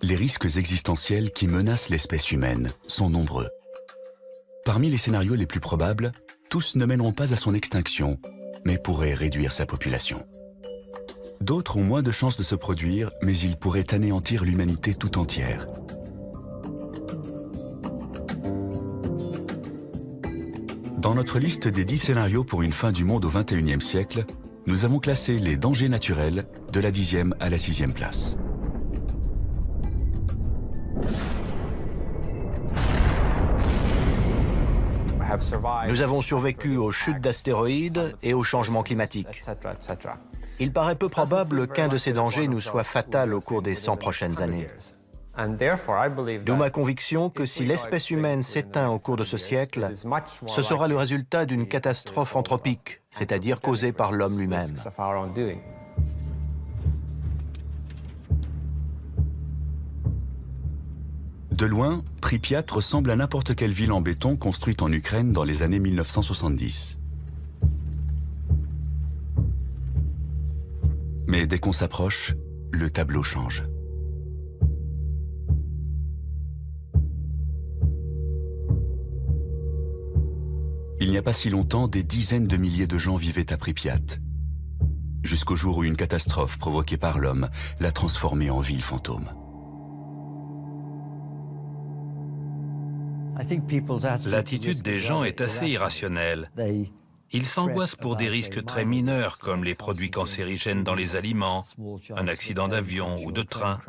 Les risques existentiels qui menacent l'espèce humaine sont nombreux. Parmi les scénarios les plus probables, tous ne mèneront pas à son extinction, mais pourraient réduire sa population. D'autres ont moins de chances de se produire, mais ils pourraient anéantir l'humanité tout entière. Dans notre liste des 10 scénarios pour une fin du monde au XXIe siècle, nous avons classé les dangers naturels de la 10e à la 6e place. Nous avons survécu aux chutes d'astéroïdes et aux changements climatiques. Il paraît peu probable qu'un de ces dangers nous soit fatal au cours des 100 prochaines années. D'où ma conviction que si l'espèce humaine s'éteint au cours de ce siècle, ce sera le résultat d'une catastrophe anthropique, c'est-à-dire causée par l'homme lui-même. De loin, Pripyat ressemble à n'importe quelle ville en béton construite en Ukraine dans les années 1970. Mais dès qu'on s'approche, le tableau change. Il n'y a pas si longtemps, des dizaines de milliers de gens vivaient à Pripyat, jusqu'au jour où une catastrophe provoquée par l'homme l'a transformée en ville fantôme. L'attitude des gens est assez irrationnelle. Ils s'angoissent pour des risques très mineurs, comme les produits cancérigènes dans les aliments, un accident d'avion ou de train.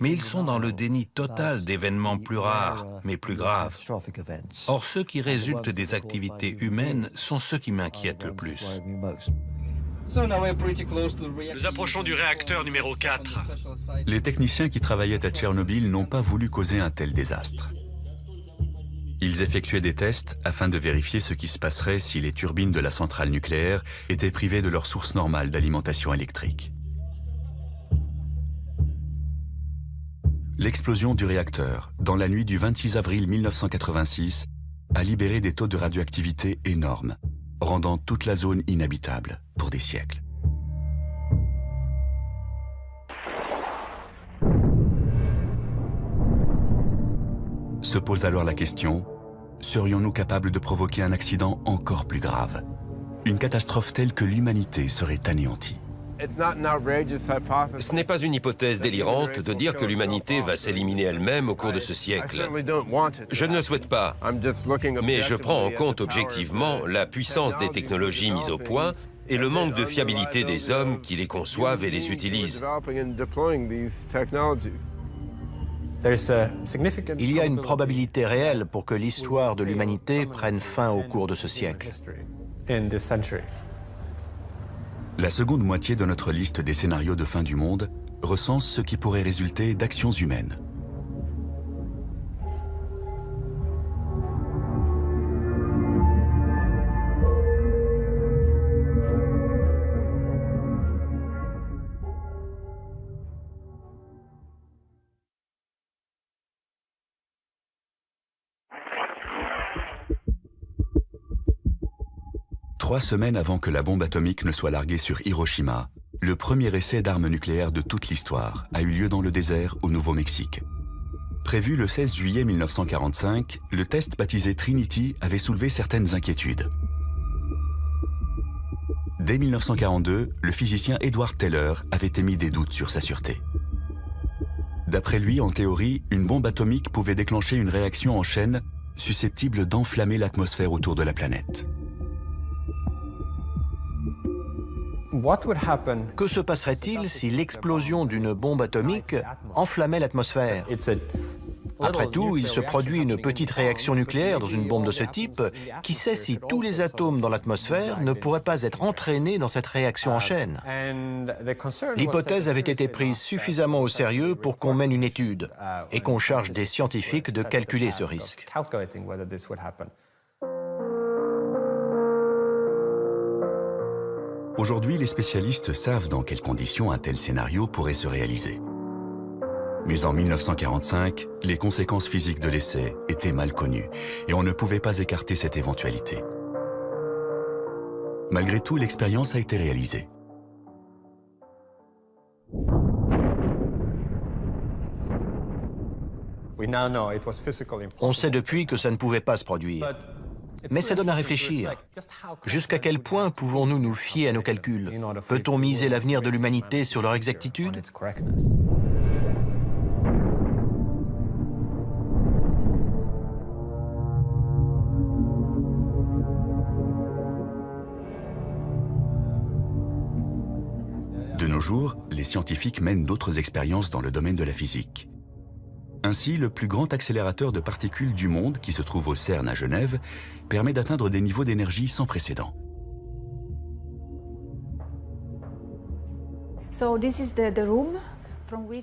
Mais ils sont dans le déni total d'événements plus rares, mais plus graves. Or, ceux qui résultent des activités humaines sont ceux qui m'inquiètent le plus. Nous approchons du réacteur numéro 4. Les techniciens qui travaillaient à Tchernobyl n'ont pas voulu causer un tel désastre. Ils effectuaient des tests afin de vérifier ce qui se passerait si les turbines de la centrale nucléaire étaient privées de leur source normale d'alimentation électrique. L'explosion du réacteur, dans la nuit du 26 avril 1986, a libéré des taux de radioactivité énormes, rendant toute la zone inhabitable pour des siècles. Se pose alors la question, serions-nous capables de provoquer un accident encore plus grave? Une catastrophe telle que l'humanité serait anéantie. Ce n'est pas une hypothèse délirante de dire que l'humanité va s'éliminer elle-même au cours de ce siècle. Je ne le souhaite pas, mais je prends en compte objectivement la puissance des technologies mises au point et le manque de fiabilité des hommes qui les conçoivent et les utilisent. Il y a une probabilité réelle pour que l'histoire de l'humanité prenne fin au cours de ce siècle. La seconde moitié de notre liste des scénarios de fin du monde recense ce qui pourrait résulter d'actions humaines. Trois semaines avant que la bombe atomique ne soit larguée sur Hiroshima, le premier essai d'armes nucléaires de toute l'histoire a eu lieu dans le désert au Nouveau-Mexique. Prévu le 16 juillet 1945, le test baptisé Trinity avait soulevé certaines inquiétudes. Dès 1942, le physicien Edward Teller avait émis des doutes sur sa sûreté. D'après lui, en théorie, une bombe atomique pouvait déclencher une réaction en chaîne susceptible d'enflammer l'atmosphère autour de la planète. Que se passerait-il si l'explosion d'une bombe atomique enflammait l'atmosphère? Après tout, il se produit une petite réaction nucléaire dans une bombe de ce type. Qui sait si tous les atomes dans l'atmosphère ne pourraient pas être entraînés dans cette réaction en chaîne? L'hypothèse avait été prise suffisamment au sérieux pour qu'on mène une étude et qu'on charge des scientifiques de calculer ce risque. Aujourd'hui, les spécialistes savent dans quelles conditions un tel scénario pourrait se réaliser. Mais en 1945, les conséquences physiques de l'essai étaient mal connues et on ne pouvait pas écarter cette éventualité. Malgré tout, l'expérience a été réalisée. On sait depuis que ça ne pouvait pas se produire. Mais ça donne à réfléchir. Jusqu'à quel point pouvons-nous nous fier à nos calculs? Peut-on miser l'avenir de l'humanité sur leur exactitude? De nos jours, les scientifiques mènent d'autres expériences dans le domaine de la physique. Ainsi, le plus grand accélérateur de particules du monde, qui se trouve au CERN à Genève, permet d'atteindre des niveaux d'énergie sans précédent.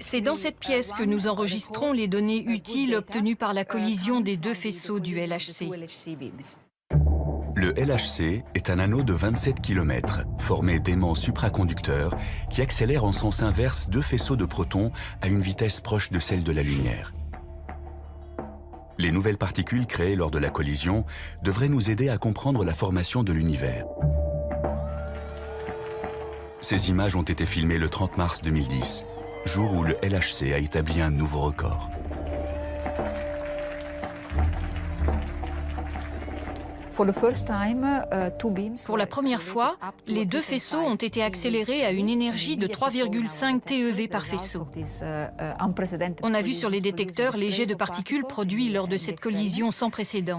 C'est dans cette pièce que nous enregistrons les données utiles obtenues par la collision des deux faisceaux du LHC. Le LHC est un anneau de 27 km, formé d'aimants supraconducteurs qui accélèrent en sens inverse deux faisceaux de protons à une vitesse proche de celle de la lumière. Les nouvelles particules créées lors de la collision devraient nous aider à comprendre la formation de l'univers. Ces images ont été filmées le 30 mars 2010, jour où le LHC a établi un nouveau record. Pour la première fois, les deux faisceaux ont été accélérés à une énergie de 3,5 TeV par faisceau. On a vu sur les détecteurs les jets de particules produits lors de cette collision sans précédent.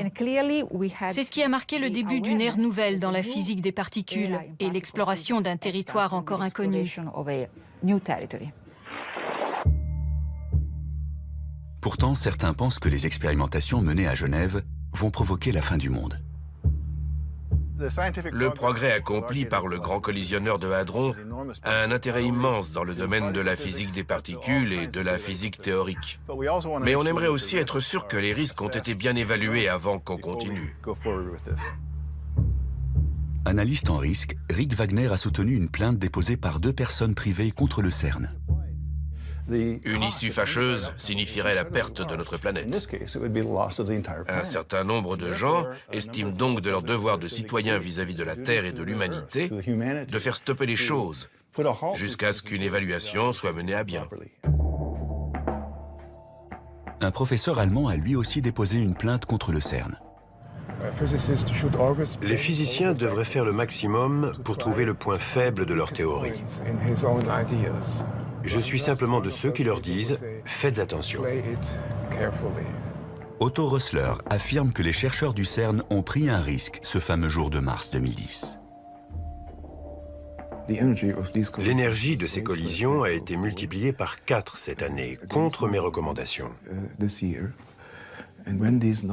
C'est ce qui a marqué le début d'une ère nouvelle dans la physique des particules et l'exploration d'un territoire encore inconnu. Pourtant, certains pensent que les expérimentations menées à Genève vont provoquer la fin du monde. Le progrès accompli par le grand collisionneur de Hadron a un intérêt immense dans le domaine de la physique des particules et de la physique théorique. Mais on aimerait aussi être sûr que les risques ont été bien évalués avant qu'on continue. Analyste en risque, Rick Wagner a soutenu une plainte déposée par deux personnes privées contre le CERN. Une issue fâcheuse signifierait la perte de notre planète. Un certain nombre de gens estiment donc de leur devoir de citoyens vis-à-vis de la Terre et de l'humanité de faire stopper les choses jusqu'à ce qu'une évaluation soit menée à bien. Un professeur allemand a lui aussi déposé une plainte contre le CERN. Les physiciens devraient faire le maximum pour trouver le point faible de leur théorie. Je suis simplement de ceux qui leur disent « faites attention ». Otto Rössler affirme que les chercheurs du CERN ont pris un risque ce fameux jour de mars 2010. L'énergie de ces collisions a été multipliée par 4 cette année, contre mes recommandations.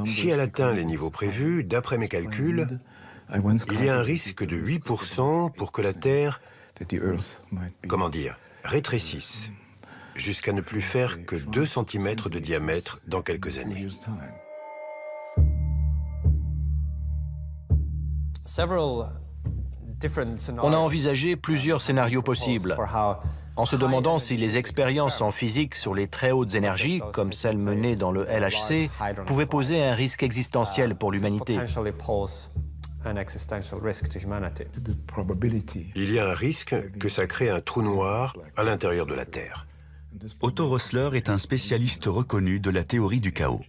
Si elle atteint les niveaux prévus, d'après mes calculs, il y a un risque de 8% pour que la Terre, rétrécisse, jusqu'à ne plus faire que 2 cm de diamètre dans quelques années. On a envisagé plusieurs scénarios possibles, en se demandant si les expériences en physique sur les très hautes énergies, comme celles menées dans le LHC, pouvaient poser un risque existentiel pour l'humanité. Il y a un risque que ça crée un trou noir à l'intérieur de la Terre. Otto Rössler est un spécialiste reconnu de la théorie du chaos.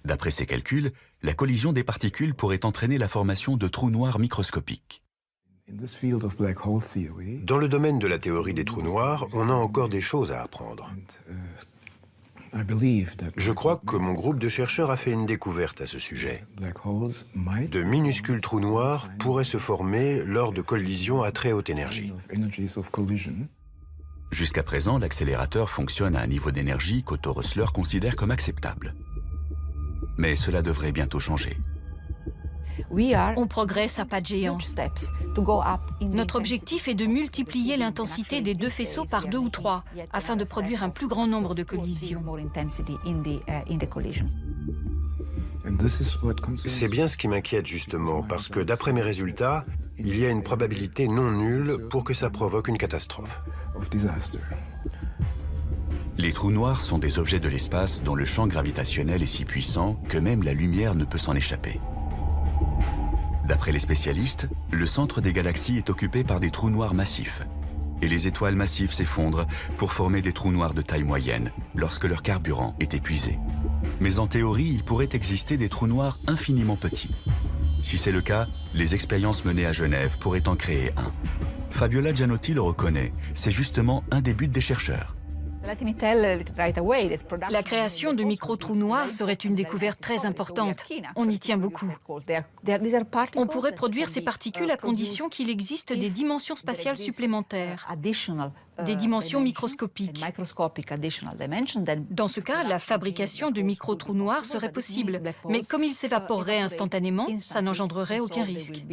D'après ses calculs, la collision des particules pourrait entraîner la formation de trous noirs microscopiques. Dans le domaine de la théorie des trous noirs, on a encore des choses à apprendre. Je crois que mon groupe de chercheurs a fait une découverte à ce sujet. De minuscules trous noirs pourraient se former lors de collisions à très haute énergie. Jusqu'à présent, l'accélérateur fonctionne à un niveau d'énergie qu'Otto Rössler considère comme acceptable. Mais cela devrait bientôt changer. On progresse à pas de géant. Notre objectif est de multiplier l'intensité des deux faisceaux par 2 ou 3, afin de produire un plus grand nombre de collisions. C'est bien ce qui m'inquiète justement, parce que d'après mes résultats, il y a une probabilité non nulle pour que ça provoque une catastrophe. Les trous noirs sont des objets de l'espace dont le champ gravitationnel est si puissant que même la lumière ne peut s'en échapper. D'après les spécialistes, le centre des galaxies est occupé par des trous noirs massifs. Et les étoiles massives s'effondrent pour former des trous noirs de taille moyenne lorsque leur carburant est épuisé. Mais en théorie, il pourrait exister des trous noirs infiniment petits. Si c'est le cas, les expériences menées à Genève pourraient en créer un. Fabiola Gianotti le reconnaît, c'est justement un des buts des chercheurs. La création de micro-trous noirs serait une découverte très importante. On y tient beaucoup. On pourrait produire ces particules à condition qu'il existe des dimensions spatiales supplémentaires, des dimensions microscopiques. Dans ce cas, la fabrication de micro-trous noirs serait possible, mais comme ils s'évaporeraient instantanément, ça n'engendrerait aucun risque.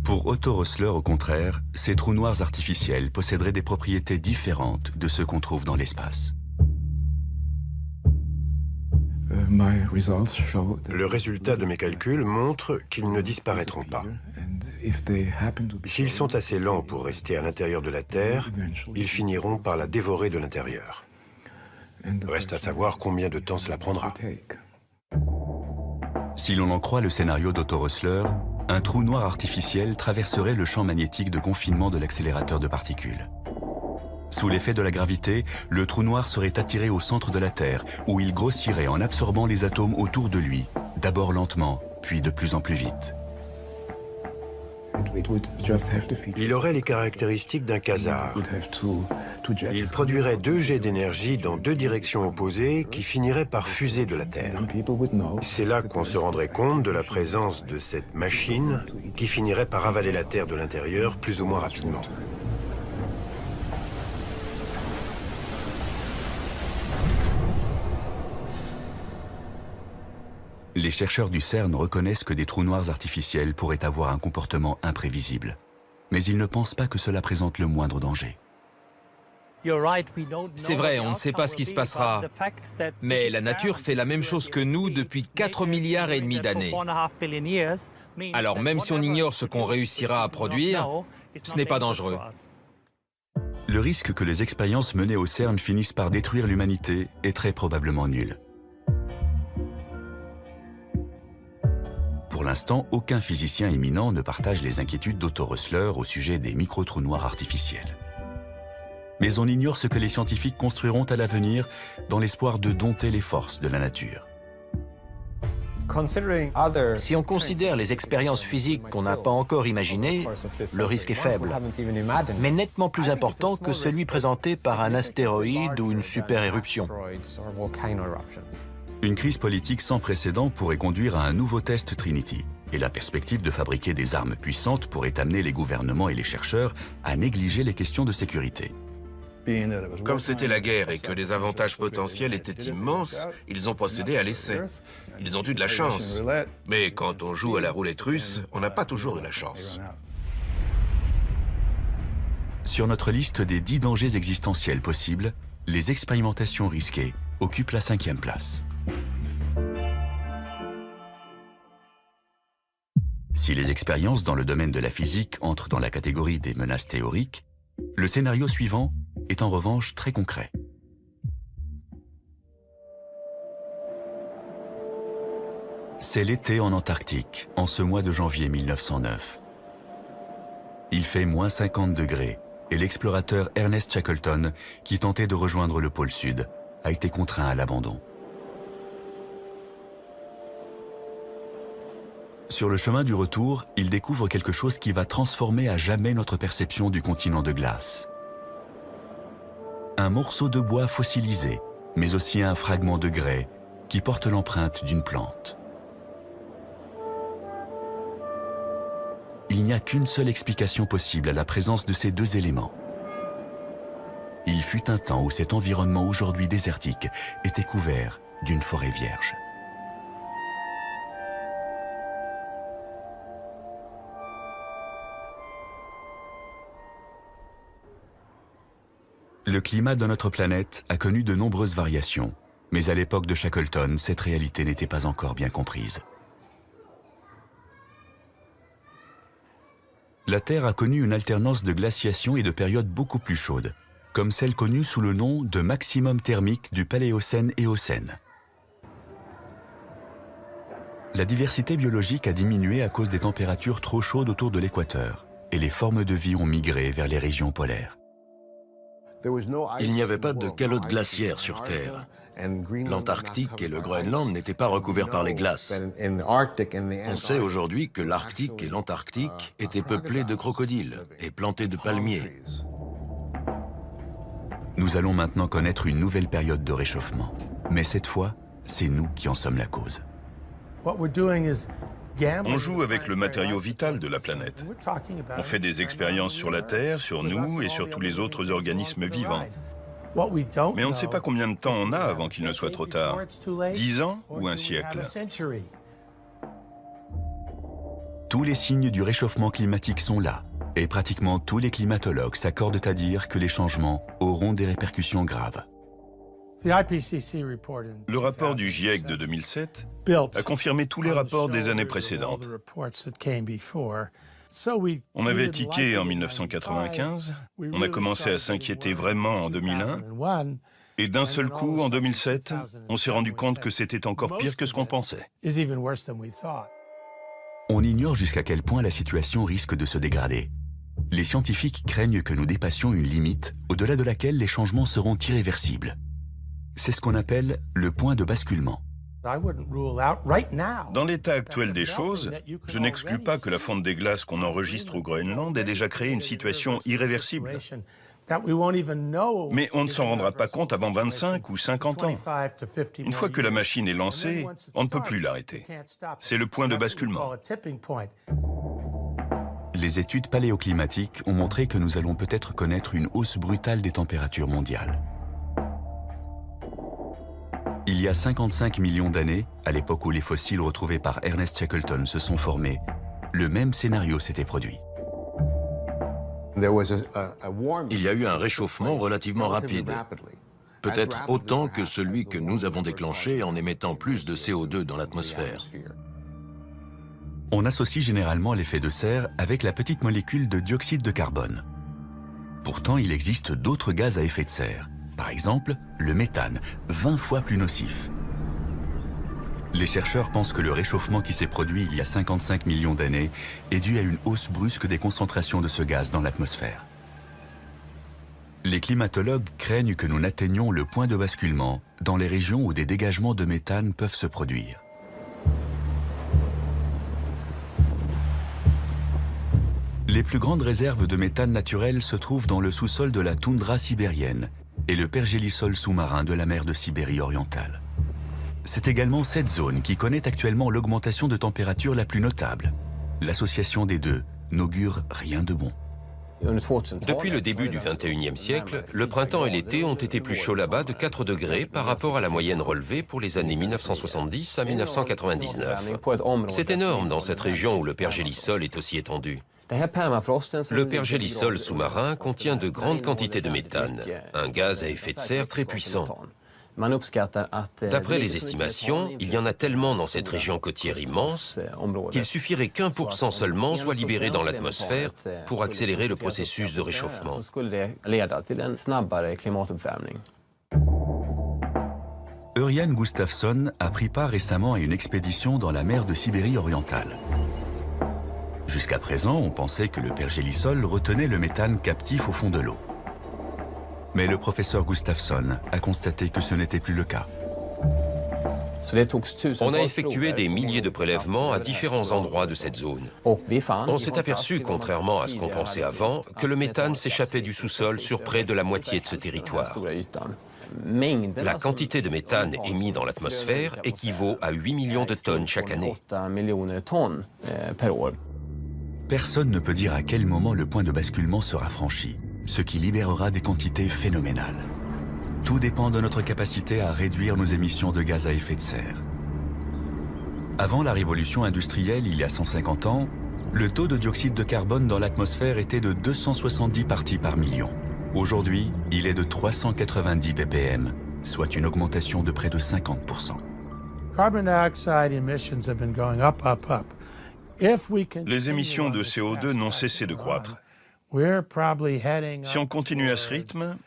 Pour Otto Rössler, au contraire, ces trous noirs artificiels posséderaient des propriétés différentes de ceux qu'on trouve dans l'espace. Le résultat de mes calculs montre qu'ils ne disparaîtront pas. S'ils sont assez lents pour rester à l'intérieur de la Terre, ils finiront par la dévorer de l'intérieur. Reste à savoir combien de temps cela prendra. Si l'on en croit le scénario d'Otto Rössler, un trou noir artificiel traverserait le champ magnétique de confinement de l'accélérateur de particules. Sous l'effet de la gravité, le trou noir serait attiré au centre de la Terre, où il grossirait en absorbant les atomes autour de lui, d'abord lentement, puis de plus en plus vite. Il aurait les caractéristiques d'un quasar. Il produirait 2 jets d'énergie dans 2 directions opposées qui finiraient par fuser de la Terre. C'est là qu'on se rendrait compte de la présence de cette machine qui finirait par avaler la Terre de l'intérieur plus ou moins rapidement. Les chercheurs du CERN reconnaissent que des trous noirs artificiels pourraient avoir un comportement imprévisible. Mais ils ne pensent pas que cela présente le moindre danger. C'est vrai, on ne sait pas ce qui se passera, mais la nature fait la même chose que nous depuis 4,5 milliards d'années. Alors même si on ignore ce qu'on réussira à produire, ce n'est pas dangereux. Le risque que les expériences menées au CERN finissent par détruire l'humanité est très probablement nul. Pour l'instant, aucun physicien éminent ne partage les inquiétudes d'Otto Rössler au sujet des micro-trous noirs artificiels. Mais on ignore ce que les scientifiques construiront à l'avenir dans l'espoir de dompter les forces de la nature. Si on considère les expériences physiques qu'on n'a pas encore imaginées, le risque est faible, mais nettement plus important que celui présenté par un astéroïde ou une super-éruption. Une crise politique sans précédent pourrait conduire à un nouveau test Trinity, et la perspective de fabriquer des armes puissantes pourrait amener les gouvernements et les chercheurs à négliger les questions de sécurité. Comme c'était la guerre et que les avantages potentiels étaient immenses, ils ont procédé à l'essai. Ils ont eu de la chance. Mais quand on joue à la roulette russe, on n'a pas toujours de la chance. Sur notre liste des 10 dangers existentiels possibles, les expérimentations risquées occupent la 5e place. Si les expériences dans le domaine de la physique entrent dans la catégorie des menaces théoriques, le scénario suivant est en revanche très concret. C'est l'été en Antarctique, en ce mois de janvier 1909. Il fait moins 50 degrés et l'explorateur Ernest Shackleton, qui tentait de rejoindre le pôle Sud, a été contraint à l'abandon. Sur le chemin du retour, il découvre quelque chose qui va transformer à jamais notre perception du continent de glace. Un morceau de bois fossilisé, mais aussi un fragment de grès qui porte l'empreinte d'une plante. Il n'y a qu'une seule explication possible à la présence de ces 2 éléments. Il fut un temps où cet environnement aujourd'hui désertique était couvert d'une forêt vierge. Le climat de notre planète a connu de nombreuses variations, mais à l'époque de Shackleton, cette réalité n'était pas encore bien comprise. La Terre a connu une alternance de glaciation et de périodes beaucoup plus chaudes, comme celle connue sous le nom de maximum thermique du Paléocène-Éocène. La diversité biologique a diminué à cause des températures trop chaudes autour de l'équateur, et les formes de vie ont migré vers les régions polaires. Il n'y avait pas de calotte glaciaire sur Terre. L'Antarctique et le Groenland n'étaient pas recouverts par les glaces. On sait aujourd'hui que l'Arctique et l'Antarctique étaient peuplés de crocodiles et plantés de palmiers. Nous allons maintenant connaître une nouvelle période de réchauffement. Mais cette fois, c'est nous qui en sommes la cause. On joue avec le matériau vital de la planète. On fait des expériences sur la Terre, sur nous et sur tous les autres organismes vivants. Mais on ne sait pas combien de temps on a avant qu'il ne soit trop tard. 10 ans ou un siècle? Tous les signes du réchauffement climatique sont là. Et pratiquement tous les climatologues s'accordent à dire que les changements auront des répercussions graves. Le rapport du GIEC de 2007 a confirmé tous les rapports des années précédentes. On avait tiqué en 1995, on a commencé à s'inquiéter vraiment en 2001, et d'un seul coup, en 2007, on s'est rendu compte que c'était encore pire que ce qu'on pensait. On ignore jusqu'à quel point la situation risque de se dégrader. Les scientifiques craignent que nous dépassions une limite au-delà de laquelle les changements seront irréversibles. C'est ce qu'on appelle le point de basculement. Dans l'état actuel des choses, je n'exclus pas que la fonte des glaces qu'on enregistre au Groenland ait déjà créé une situation irréversible. Mais on ne s'en rendra pas compte avant 25 ou 50 ans. Une fois que la machine est lancée, on ne peut plus l'arrêter. C'est le point de basculement. Les études paléoclimatiques ont montré que nous allons peut-être connaître une hausse brutale des températures mondiales. Il y a 55 millions d'années, à l'époque où les fossiles retrouvés par Ernest Shackleton se sont formés, le même scénario s'était produit. Il y a eu un réchauffement relativement rapide, peut-être autant que celui que nous avons déclenché en émettant plus de CO2 dans l'atmosphère. On associe généralement l'effet de serre avec la petite molécule de dioxyde de carbone. Pourtant, il existe d'autres gaz à effet de serre. Par exemple, le méthane, 20 fois plus nocif. Les chercheurs pensent que le réchauffement qui s'est produit il y a 55 millions d'années est dû à une hausse brusque des concentrations de ce gaz dans l'atmosphère. Les climatologues craignent que nous n'atteignions le point de basculement dans les régions où des dégagements de méthane peuvent se produire. Les plus grandes réserves de méthane naturel se trouvent dans le sous-sol de la toundra sibérienne et le pergélisol sous-marin de la mer de Sibérie orientale. C'est également cette zone qui connaît actuellement l'augmentation de température la plus notable. L'association des deux n'augure rien de bon. Depuis le début du XXIe siècle, le printemps et l'été ont été plus chauds là-bas de 4 degrés par rapport à la moyenne relevée pour les années 1970 à 1999. C'est énorme dans cette région où le pergélisol est aussi étendu. Le pergélisol sous-marin contient de grandes quantités de méthane, un gaz à effet de serre très puissant. D'après les estimations, il y en a tellement dans cette région côtière immense qu'il suffirait qu'1% seulement soit libéré dans l'atmosphère pour accélérer le processus de réchauffement. Örjan Gustafsson a pris part récemment à une expédition dans la mer de Sibérie orientale. Jusqu'à présent, on pensait que le pergélisol retenait le méthane captif au fond de l'eau. Mais le professeur Gustafsson a constaté que ce n'était plus le cas. On a effectué des milliers de prélèvements à différents endroits de cette zone. On s'est aperçu, contrairement à ce qu'on pensait avant, que le méthane s'échappait du sous-sol sur près de la moitié de ce territoire. La quantité de méthane émise dans l'atmosphère équivaut à 8 millions de tonnes chaque année. Personne ne peut dire à quel moment le point de basculement sera franchi, ce qui libérera des quantités phénoménales. Tout dépend de notre capacité à réduire nos émissions de gaz à effet de serre. Avant la révolution industrielle, il y a 150 ans, le taux de dioxyde de carbone dans l'atmosphère était de 270 parties par million. Aujourd'hui, il est de 390 ppm, soit une augmentation de près de 50%. Les émissions de CO2 n'ont cessé de croître. Si on continue à ce rythme,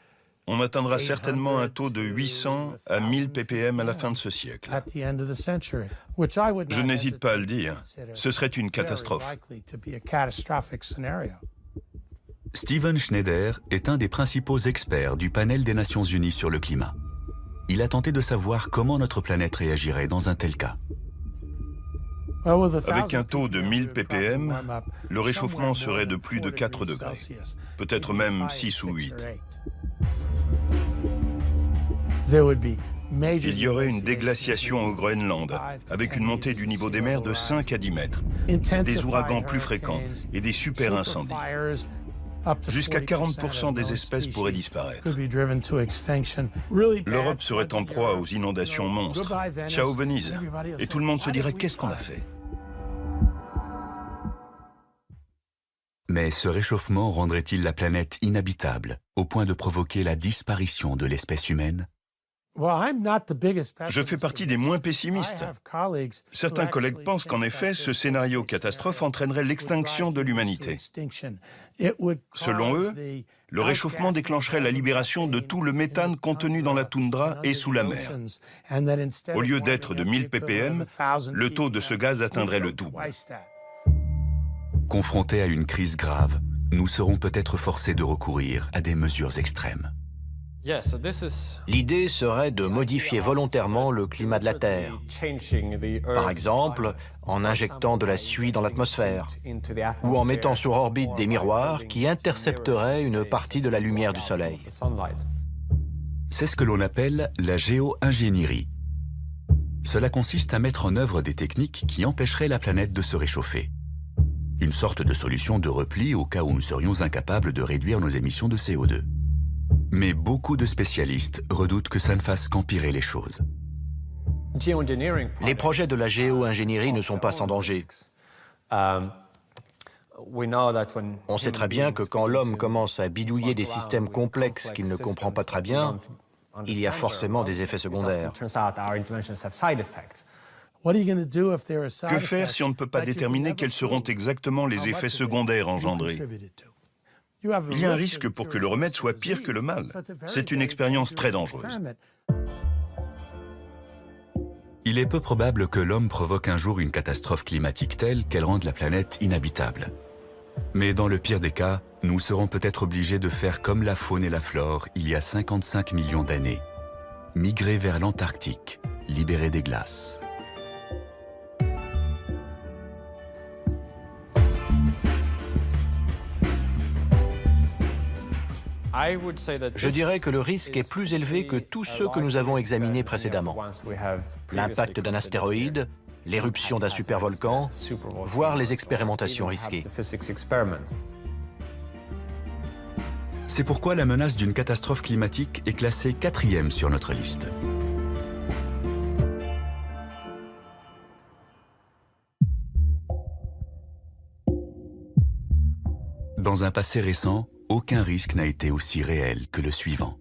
on atteindra certainement un taux de 800 à 1000 ppm à la fin de ce siècle. Je n'hésite pas à le dire, ce serait une catastrophe. Steven Schneider est un des principaux experts du panel des Nations Unies sur le climat. Il a tenté de savoir comment notre planète réagirait dans un tel cas. Avec un taux de 1000 ppm, le réchauffement serait de plus de 4 degrés, peut-être même 6 ou 8. Il y aurait une déglaciation au Groenland, avec une montée du niveau des mers de 5 à 10 mètres, des ouragans plus fréquents et des super incendies. Jusqu'à 40% des espèces pourraient disparaître. L'Europe serait en proie aux inondations monstres. Ciao Venise. Et tout le monde se dirait, qu'est-ce qu'on a fait? Mais ce réchauffement rendrait-il la planète inhabitable, au point de provoquer la disparition de l'espèce humaine? Je fais partie des moins pessimistes. Certains collègues pensent qu'en effet, ce scénario catastrophe entraînerait l'extinction de l'humanité. Selon eux, le réchauffement déclencherait la libération de tout le méthane contenu dans la toundra et sous la mer. Au lieu d'être de 1000 ppm, le taux de ce gaz atteindrait le double. Confrontés à une crise grave, nous serons peut-être forcés de recourir à des mesures extrêmes. L'idée serait de modifier volontairement le climat de la Terre. Par exemple, en injectant de la suie dans l'atmosphère ou en mettant sur orbite des miroirs qui intercepteraient une partie de la lumière du Soleil. C'est ce que l'on appelle la géo-ingénierie. Cela consiste à mettre en œuvre des techniques qui empêcheraient la planète de se réchauffer. Une sorte de solution de repli au cas où nous serions incapables de réduire nos émissions de CO2. Mais beaucoup de spécialistes redoutent que ça ne fasse qu'empirer les choses. Les projets de la géo-ingénierie ne sont pas sans danger. On sait très bien que quand l'homme commence à bidouiller des systèmes complexes qu'il ne comprend pas très bien, il y a forcément des effets secondaires. Que faire si on ne peut pas déterminer quels seront exactement les effets secondaires engendrés? Il y a un risque pour que le remède soit pire que le mal. C'est une expérience très dangereuse. Il est peu probable que l'homme provoque un jour une catastrophe climatique telle qu'elle rende la planète inhabitable. Mais dans le pire des cas, nous serons peut-être obligés de faire comme la faune et la flore il y a 55 millions d'années. Migrer vers l'Antarctique, libérer des glaces. Je dirais que le risque est plus élevé que tous ceux que nous avons examinés précédemment. L'impact d'un astéroïde, l'éruption d'un supervolcan, voire les expérimentations risquées. C'est pourquoi la menace d'une catastrophe climatique est classée 4e sur notre liste. Dans un passé récent, aucun risque n'a été aussi réel que le suivant.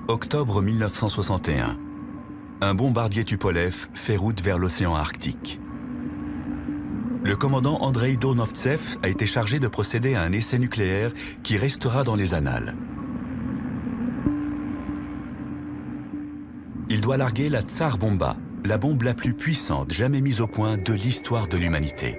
Octobre 1961. Un bombardier Tupolev fait route vers l'océan Arctique. Le commandant Andrei Donovtsev a été chargé de procéder à un essai nucléaire qui restera dans les annales. Il doit larguer la Tsar Bomba, la bombe la plus puissante jamais mise au point de l'histoire de l'humanité.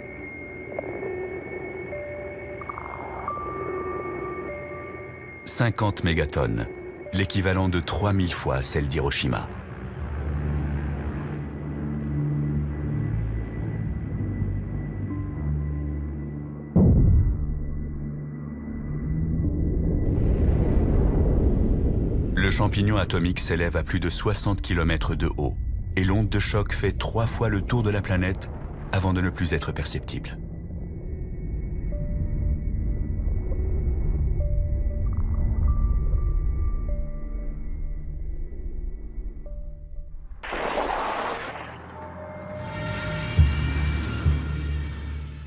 « 50 mégatonnes, l'équivalent de 3000 fois celle d'Hiroshima. Le champignon atomique s'élève à plus de 60 km de haut. Et l'onde de choc fait 3 fois le tour de la planète avant de ne plus être perceptible.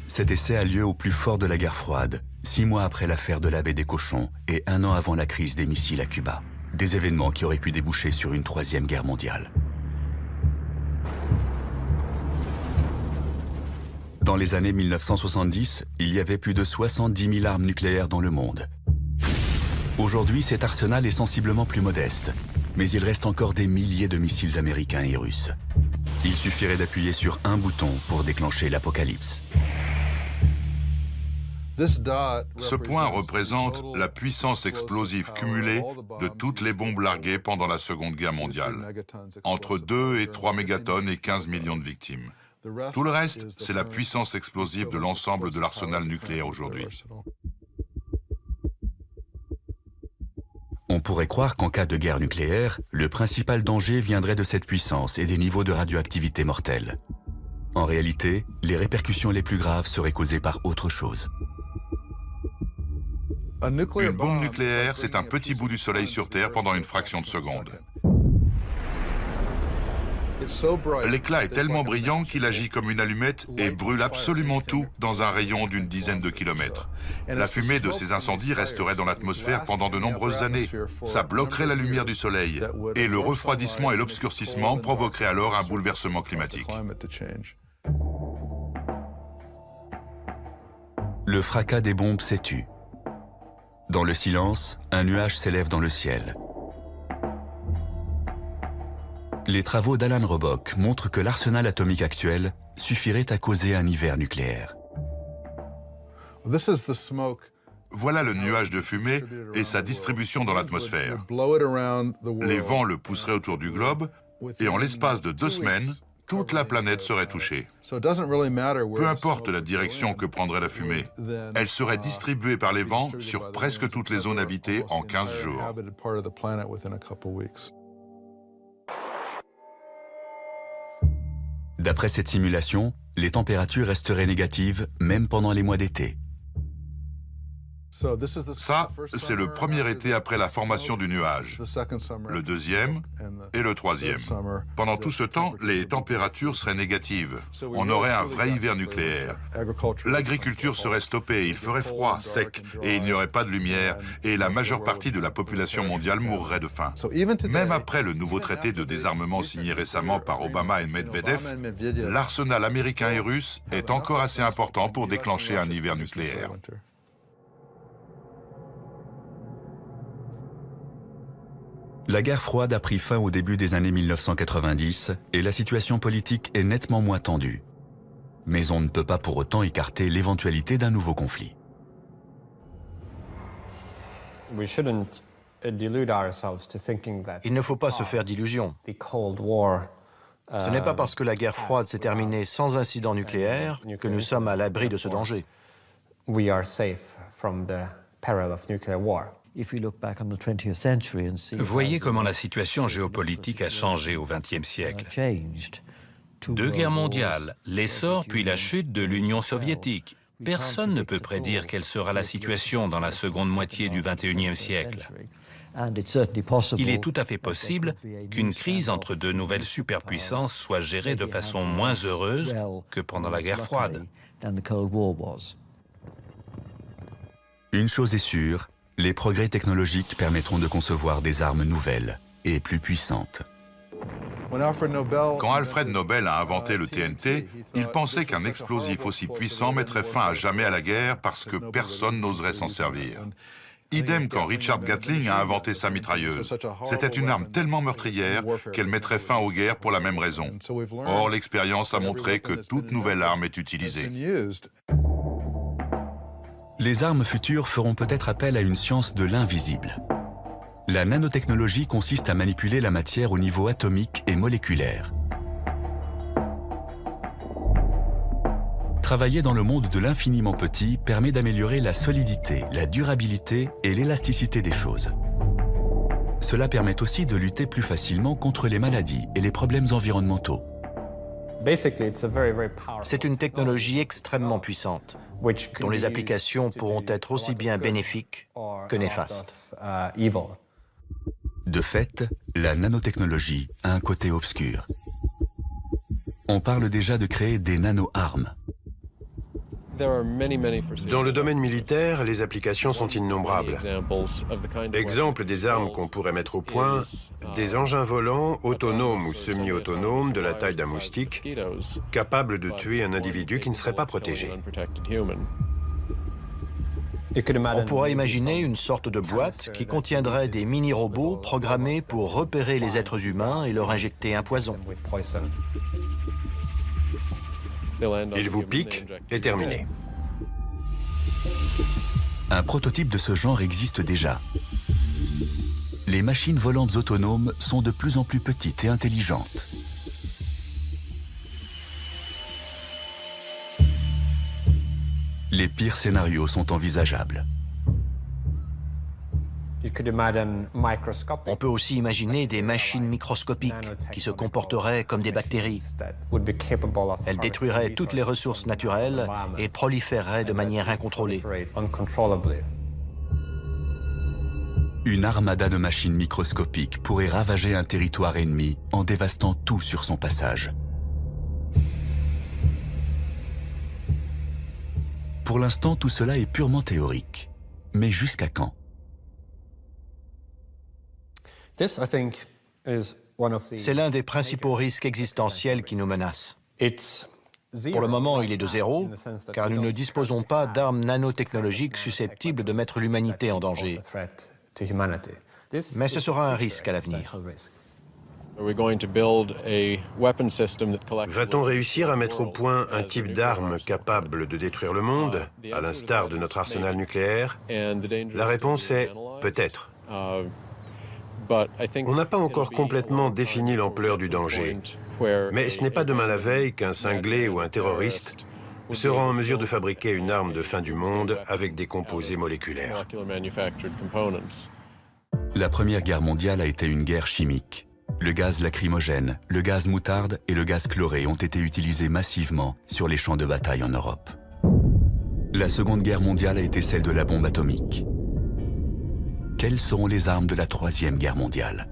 Cet essai a lieu au plus fort de la guerre froide, 6 mois après l'affaire de la baie des Cochons et 1 an avant la crise des missiles à Cuba. Des événements qui auraient pu déboucher sur une 3e guerre mondiale. Dans les années 1970, il y avait plus de 70 000 armes nucléaires dans le monde. Aujourd'hui, cet arsenal est sensiblement plus modeste, mais il reste encore des milliers de missiles américains et russes. Il suffirait d'appuyer sur un bouton pour déclencher l'apocalypse. Ce point représente la puissance explosive cumulée de toutes les bombes larguées pendant la Seconde Guerre mondiale, entre 2 et 3 mégatonnes et 15 millions de victimes. Tout le reste, c'est la puissance explosive de l'ensemble de l'arsenal nucléaire aujourd'hui. On pourrait croire qu'en cas de guerre nucléaire, le principal danger viendrait de cette puissance et des niveaux de radioactivité mortels. En réalité, les répercussions les plus graves seraient causées par autre chose. Une bombe nucléaire, c'est un petit bout du Soleil sur Terre pendant une fraction de seconde. L'éclat est tellement brillant qu'il agit comme une allumette et brûle absolument tout dans un rayon d'une dizaine de kilomètres. La fumée de ces incendies resterait dans l'atmosphère pendant de nombreuses années. Ça bloquerait la lumière du Soleil et le refroidissement et l'obscurcissement provoqueraient alors un bouleversement climatique. Le fracas des bombes s'étue. Dans le silence, un nuage s'élève dans le ciel. Les travaux d'Alan Robock montrent que l'arsenal atomique actuel suffirait à causer un hiver nucléaire. Voilà le nuage de fumée et sa distribution dans l'atmosphère. Les vents le pousseraient autour du globe et en l'espace de 2 semaines, toute la planète serait touchée. Peu importe la direction que prendrait la fumée, elle serait distribuée par les vents sur presque toutes les zones habitées en 15 jours. D'après cette simulation, les températures resteraient négatives même pendant les mois d'été. Ça, c'est le premier été après la formation du nuage, le deuxième et le troisième. Pendant tout ce temps, les températures seraient négatives. On aurait un vrai hiver nucléaire. L'agriculture serait stoppée, il ferait froid, sec, et il n'y aurait pas de lumière, et la majeure partie de la population mondiale mourrait de faim. Même après le nouveau traité de désarmement signé récemment par Obama et Medvedev, l'arsenal américain et russe est encore assez important pour déclencher un hiver nucléaire. La guerre froide a pris fin au début des années 1990 et la situation politique est nettement moins tendue. Mais on ne peut pas pour autant écarter l'éventualité d'un nouveau conflit. Il ne faut pas se faire d'illusions. Ce n'est pas parce que la guerre froide s'est terminée sans incident nucléaire que nous sommes à l'abri de ce danger. Voyez comment la situation géopolitique a changé au XXe siècle. 2 guerres mondiales, l'essor puis la chute de l'Union soviétique. Personne ne peut prédire quelle sera la situation dans la seconde moitié du XXIe siècle. Il est tout à fait possible qu'une crise entre 2 nouvelles superpuissances soit gérée de façon moins heureuse que pendant la guerre froide. Une chose est sûre, les progrès technologiques permettront de concevoir des armes nouvelles et plus puissantes. Quand Alfred Nobel a inventé le TNT, il pensait qu'un explosif aussi puissant mettrait fin à jamais à la guerre parce que personne n'oserait s'en servir. Idem quand Richard Gatling a inventé sa mitrailleuse. C'était une arme tellement meurtrière qu'elle mettrait fin aux guerres pour la même raison. Or, l'expérience a montré que toute nouvelle arme est utilisée. Les armes futures feront peut-être appel à une science de l'invisible. La nanotechnologie consiste à manipuler la matière au niveau atomique et moléculaire. Travailler dans le monde de l'infiniment petit permet d'améliorer la solidité, la durabilité et l'élasticité des choses. Cela permet aussi de lutter plus facilement contre les maladies et les problèmes environnementaux. C'est une technologie extrêmement puissante, dont les applications pourront être aussi bien bénéfiques que néfastes. De fait, la nanotechnologie a un côté obscur. On parle déjà de créer des nano-armes. Dans le domaine militaire, les applications sont innombrables. Exemple des armes qu'on pourrait mettre au point, des engins volants autonomes ou semi-autonomes de la taille d'un moustique, capables de tuer un individu qui ne serait pas protégé. On pourrait imaginer une sorte de boîte qui contiendrait des mini-robots programmés pour repérer les êtres humains et leur injecter un poison. Ils vous piquent et terminé. Un prototype de ce genre existe déjà. Les machines volantes autonomes sont de plus en plus petites et intelligentes. Les pires scénarios sont envisageables. On peut aussi imaginer des machines microscopiques qui se comporteraient comme des bactéries. Elles détruiraient toutes les ressources naturelles et proliféreraient de manière incontrôlée. Une armada de machines microscopiques pourrait ravager un territoire ennemi en dévastant tout sur son passage. Pour l'instant, tout cela est purement théorique. Mais jusqu'à quand ? C'est l'un des principaux risques existentiels qui nous menacent. Pour le moment, il est de zéro, car nous ne disposons pas d'armes nanotechnologiques susceptibles de mettre l'humanité en danger. Mais ce sera un risque à l'avenir. Va-t-on réussir à mettre au point un type d'arme capable de détruire le monde, à l'instar de notre arsenal nucléaire? La réponse est peut-être. On n'a pas encore complètement défini l'ampleur du danger, mais ce n'est pas demain la veille qu'un cinglé ou un terroriste sera en mesure de fabriquer une arme de fin du monde avec des composés moléculaires. La Première Guerre mondiale a été une guerre chimique. Le gaz lacrymogène, le gaz moutarde et le gaz chloré ont été utilisés massivement sur les champs de bataille en Europe. La Seconde Guerre mondiale a été celle de la bombe atomique. Quelles seront les armes de la Troisième Guerre mondiale?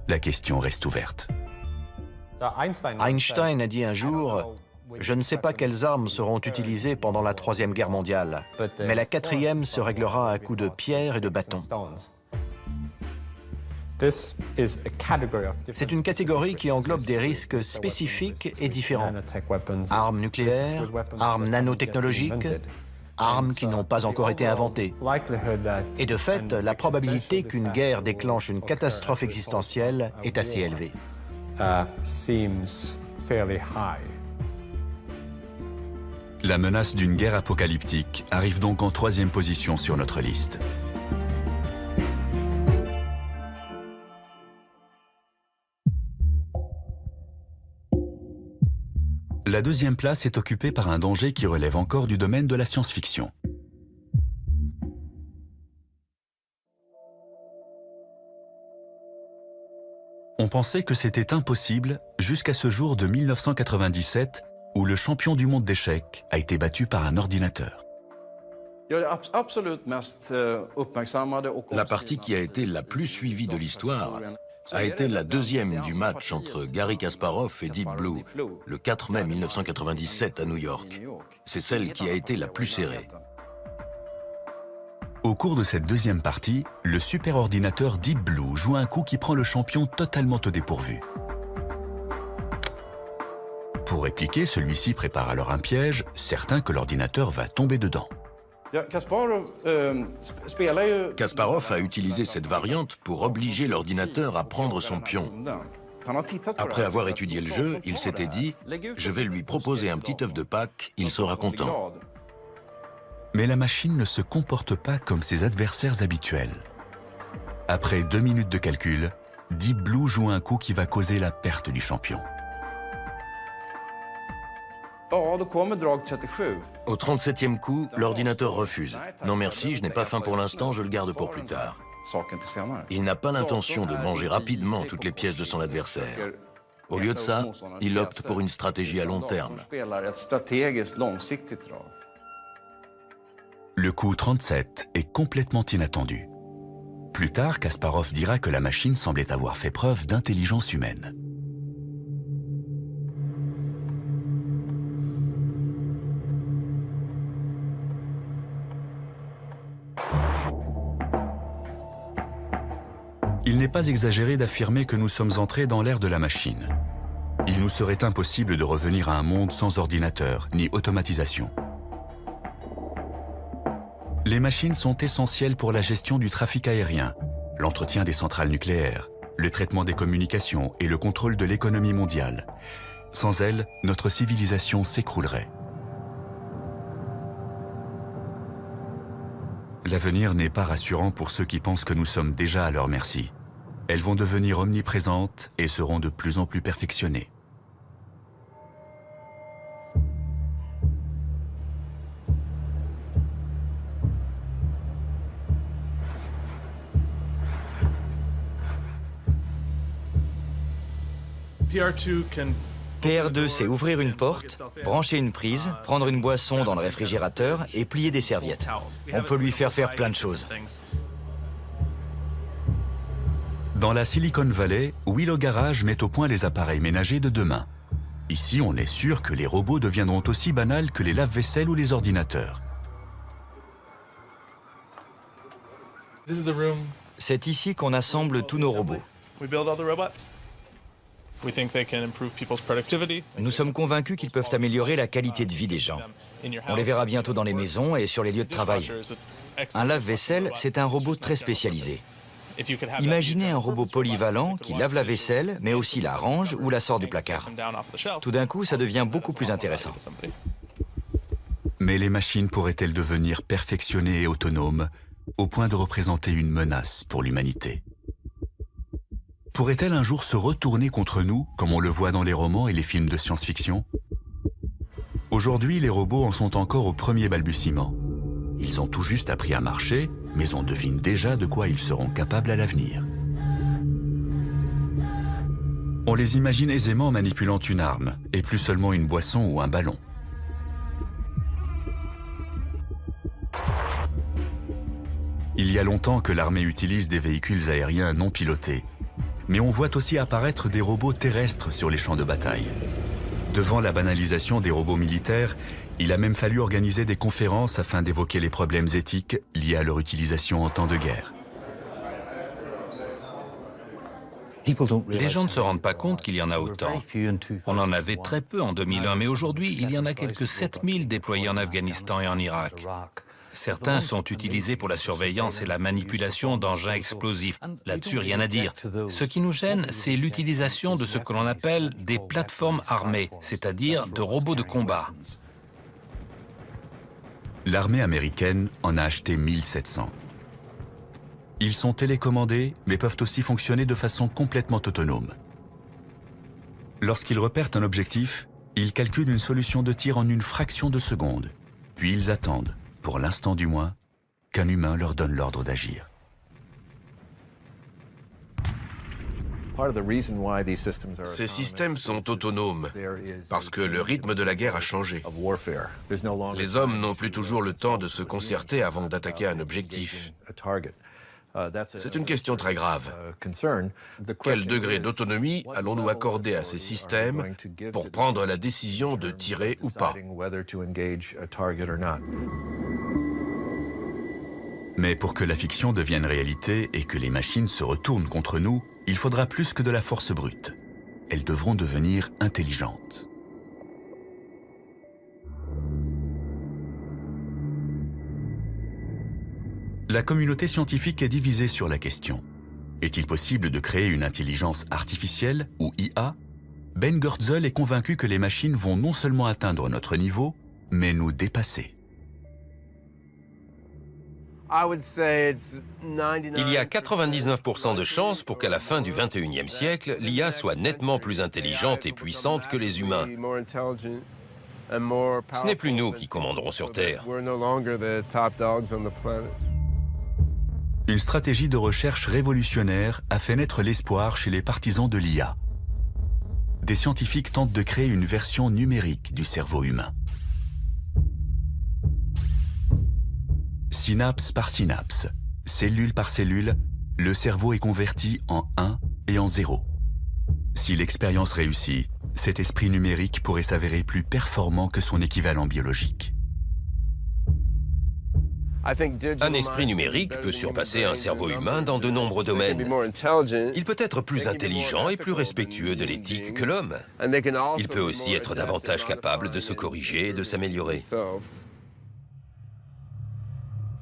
La question reste ouverte. Einstein a dit un jour « Je ne sais pas quelles armes seront utilisées pendant la Troisième Guerre mondiale, mais la quatrième se réglera à coups de pierre et de bâton. » C'est une catégorie qui englobe des risques spécifiques et différents. Armes nucléaires, armes nanotechnologiques, armes qui n'ont pas encore été inventées. Et de fait, la probabilité qu'une guerre déclenche une catastrophe existentielle est assez élevée. La menace d'une guerre apocalyptique arrive donc en troisième position sur notre liste. La deuxième place est occupée par un danger qui relève encore du domaine de la science-fiction. On pensait que c'était impossible jusqu'à ce jour de 1997 où le champion du monde d'échecs a été battu par un ordinateur. La partie qui a été la plus suivie de l'histoire a été la deuxième du match entre Garry Kasparov et Deep Blue, le 4 mai 1997 à New York. C'est celle qui a été la plus serrée. Au cours de cette deuxième partie, le superordinateur Deep Blue joue un coup qui prend le champion totalement au dépourvu. Pour répliquer, celui-ci prépare alors un piège, certain que l'ordinateur va tomber dedans. Kasparov a utilisé cette variante pour obliger l'ordinateur à prendre son pion. Après avoir étudié le jeu, il s'était dit « Je vais lui proposer un petit œuf de Pâques, il sera content ». Mais la machine ne se comporte pas comme ses adversaires habituels. Après 2 minutes de calcul, Deep Blue joue un coup qui va causer la perte du champion. Au 37e coup, l'ordinateur refuse. « Non merci, je n'ai pas faim pour l'instant, je le garde pour plus tard ». Il n'a pas l'intention de manger rapidement toutes les pièces de son adversaire. Au lieu de ça, il opte pour une stratégie à long terme. Le coup 37 est complètement inattendu. Plus tard, Kasparov dira que la machine semblait avoir fait preuve d'intelligence humaine. Il n'est pas exagéré d'affirmer que nous sommes entrés dans l'ère de la machine. Il nous serait impossible de revenir à un monde sans ordinateur ni automatisation. Les machines sont essentielles pour la gestion du trafic aérien, l'entretien des centrales nucléaires, le traitement des communications et le contrôle de l'économie mondiale. Sans elles, notre civilisation s'écroulerait. L'avenir n'est pas rassurant pour ceux qui pensent que nous sommes déjà à leur merci. Elles vont devenir omniprésentes et seront de plus en plus perfectionnées. PR2, c'est ouvrir une porte, brancher une prise, prendre une boisson dans le réfrigérateur et plier des serviettes. On peut lui faire plein de choses. Dans la Silicon Valley, Willow Garage met au point les appareils ménagers de demain. Ici, on est sûr que les robots deviendront aussi banals que les lave-vaisselle ou les ordinateurs. C'est ici qu'on assemble tous nos robots. Nous sommes convaincus qu'ils peuvent améliorer la qualité de vie des gens. On les verra bientôt dans les maisons et sur les lieux de travail. Un lave-vaisselle, c'est un robot très spécialisé. Imaginez un robot polyvalent qui lave la vaisselle, mais aussi la range ou la sort du placard. Tout d'un coup, ça devient beaucoup plus intéressant. Mais les machines pourraient-elles devenir perfectionnées et autonomes, au point de représenter une menace pour l'humanité ? Pourrait-elle un jour se retourner contre nous, comme on le voit dans les romans et les films de science-fiction? Aujourd'hui, les robots en sont encore au premier balbutiement. Ils ont tout juste appris à marcher, mais on devine déjà de quoi ils seront capables à l'avenir. On les imagine aisément manipulant une arme, et plus seulement une boisson ou un ballon. Il y a longtemps que l'armée utilise des véhicules aériens non pilotés, mais on voit aussi apparaître des robots terrestres sur les champs de bataille. Devant la banalisation des robots militaires, il a même fallu organiser des conférences afin d'évoquer les problèmes éthiques liés à leur utilisation en temps de guerre. Les gens ne se rendent pas compte qu'il y en a autant. On en avait très peu en 2001, mais aujourd'hui, il y en a quelques 7000 déployés en Afghanistan et en Irak. Certains sont utilisés pour la surveillance et la manipulation d'engins explosifs. Là-dessus, rien à dire. Ce qui nous gêne, c'est l'utilisation de ce que l'on appelle des plateformes armées, c'est-à-dire de robots de combat. L'armée américaine en a acheté 1700. Ils sont télécommandés, mais peuvent aussi fonctionner de façon complètement autonome. Lorsqu'ils repèrent un objectif, ils calculent une solution de tir en une fraction de seconde. Puis ils attendent, pour l'instant du moins, qu'un humain leur donne l'ordre d'agir. Ces systèmes sont autonomes parce que le rythme de la guerre a changé. Les hommes n'ont plus toujours le temps de se concerter avant d'attaquer un objectif. C'est une question très grave. Quel degré d'autonomie allons-nous accorder à ces systèmes pour prendre la décision de tirer ou pas? Mais pour que la fiction devienne réalité et que les machines se retournent contre nous, il faudra plus que de la force brute. Elles devront devenir intelligentes. La communauté scientifique est divisée sur la question. Est-il possible de créer une intelligence artificielle, ou IA? Ben Goertzel est convaincu que les machines vont non seulement atteindre notre niveau, mais nous dépasser. Il y a 99% de chances pour qu'à la fin du XXIe siècle, l'IA soit nettement plus intelligente et puissante que les humains. Ce n'est plus nous qui commanderons sur Terre. Une stratégie de recherche révolutionnaire a fait naître l'espoir chez les partisans de l'IA. Des scientifiques tentent de créer une version numérique du cerveau humain. Synapse par synapse, cellule par cellule, le cerveau est converti en 1 et en 0. Si l'expérience réussit, cet esprit numérique pourrait s'avérer plus performant que son équivalent biologique. Un esprit numérique peut surpasser un cerveau humain dans de nombreux domaines. Il peut être plus intelligent et plus respectueux de l'éthique que l'homme. Il peut aussi être davantage capable de se corriger et de s'améliorer.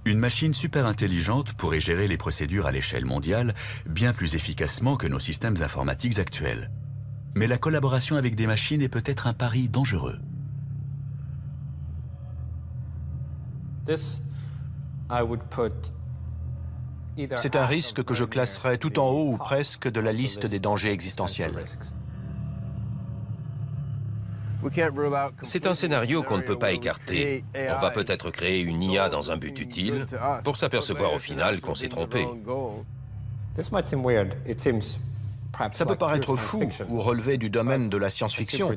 Une machine super intelligente pourrait gérer les procédures à l'échelle mondiale bien plus efficacement que nos systèmes informatiques actuels. Mais la collaboration avec des machines est peut-être un pari dangereux. C'est un risque que je classerais tout en haut ou presque de la liste des dangers existentiels. C'est un scénario qu'on ne peut pas écarter. On va peut-être créer une IA dans un but utile pour s'apercevoir au final qu'on s'est trompé. Ça peut paraître fou ou relever du domaine de la science-fiction,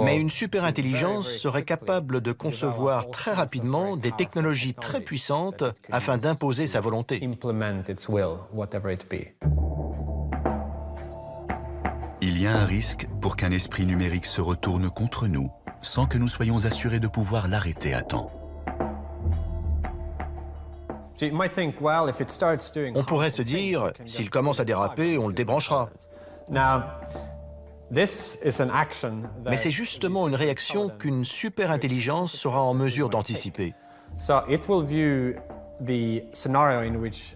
mais une superintelligence serait capable de concevoir très rapidement des technologies très puissantes afin d'imposer sa volonté. Il y a un risque pour qu'un esprit numérique se retourne contre nous sans que nous soyons assurés de pouvoir l'arrêter à temps. On pourrait se dire, s'il commence à déraper, on le débranchera. Mais c'est justement une réaction qu'une superintelligence sera en mesure d'anticiper.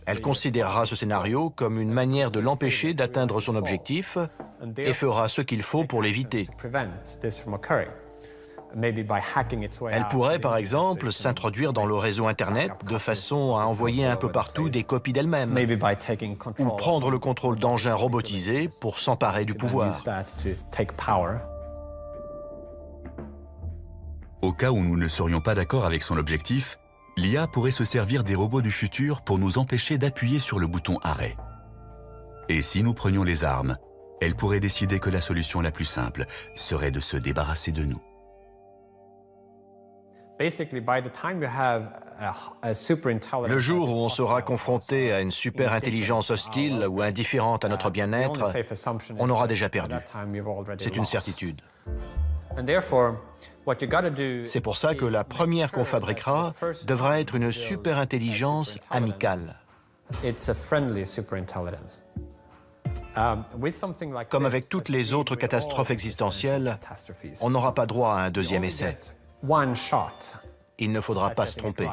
Elle considérera ce scénario comme une manière de l'empêcher d'atteindre son objectif et fera ce qu'il faut pour l'éviter. Elle pourrait, par exemple, s'introduire dans le réseau Internet de façon à envoyer un peu partout des copies d'elle-même, ou prendre le contrôle d'engins robotisés pour s'emparer du pouvoir. Au cas où nous ne serions pas d'accord avec son objectif, l'IA pourrait se servir des robots du futur pour nous empêcher d'appuyer sur le bouton arrêt. Et si nous prenions les armes, elle pourrait décider que la solution la plus simple serait de se débarrasser de nous. Le jour où on sera confronté à une superintelligence hostile ou indifférente à notre bien-être, on aura déjà perdu. C'est une certitude. C'est pour ça que la première qu'on fabriquera devra être une superintelligence amicale. Comme avec toutes les autres catastrophes existentielles, on n'aura pas droit à un deuxième essai. Il ne faudra pas se tromper.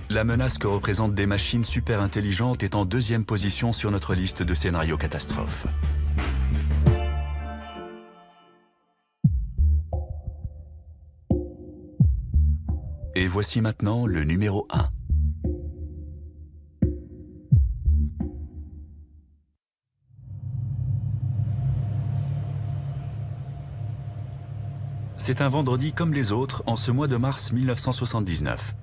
La menace que représentent des machines super intelligentes est en deuxième position sur notre liste de scénarios catastrophes. Et voici maintenant le numéro 1. C'est un vendredi comme les autres en ce mois de mars 1979.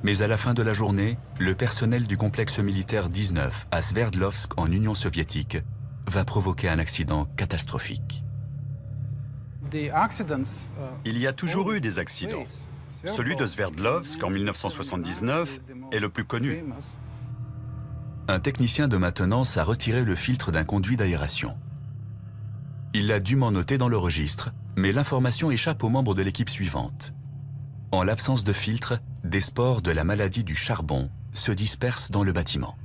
Mais à la fin de la journée, le personnel du complexe militaire 19 à Sverdlovsk en Union soviétique va provoquer un accident catastrophique. Il y a toujours eu des accidents. Celui de Sverdlovsk en 1979 est le plus connu. Un technicien de maintenance a retiré le filtre d'un conduit d'aération. Il l'a dûment noté dans le registre, mais l'information échappe aux membres de l'équipe suivante. En l'absence de filtre, des spores de la maladie du charbon se dispersent dans le bâtiment.